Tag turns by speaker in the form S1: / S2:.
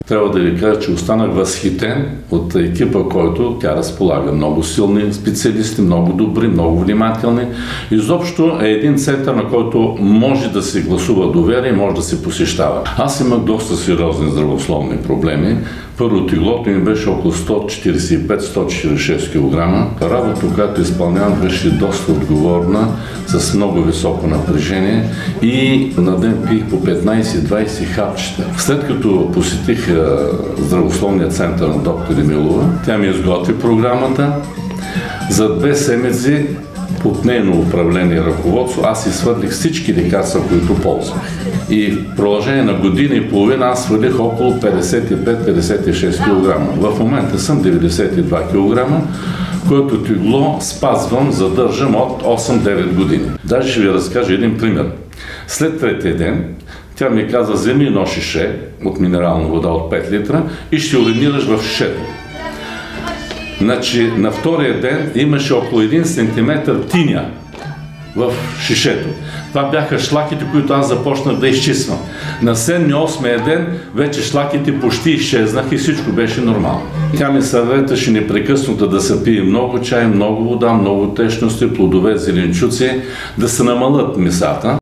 S1: Трябва да ви кажа, че останах възхитен от екипа, който тя разполага. Много силни специалисти, много добри, много внимателни. Изобщо е един център, на който може да се гласува доверие и може да се посещава. Аз имах доста сериозни здравословни проблеми. Първо, теглото ми беше около 145-146 кг. Работа, която изпълнявам, беше доста отговорна, с много високо напрежение и на ден пих по 15-20 хапчета. След като посетих здравословния център на доктор Емилова, тя ми изготви програмата. За 2 седмици под нейно управление и ръководство аз изхвърлих всички лекарства, които ползвах. И в продължение на година и половина аз свалих около 55-56 кг. В момента съм 92 кг, което тегло спазвам, задържам от 8-9 години. Даже ще ви разкажа един пример. След третия ден тя ми каза: вземи едно шише от минерална вода от 5 литра и ще уринираш в шишето. Значи на втория ден имаше около 1 см тиня в шишето. Това бяха шлаките, които аз започнах да изчиствам. На 7-8 ден вече шлаките почти изчезнах и всичко беше нормално. Тя ми съветваше непрекъснато да се пие много чай, много вода, много течности, плодове, зеленчуци, да се намалят месата.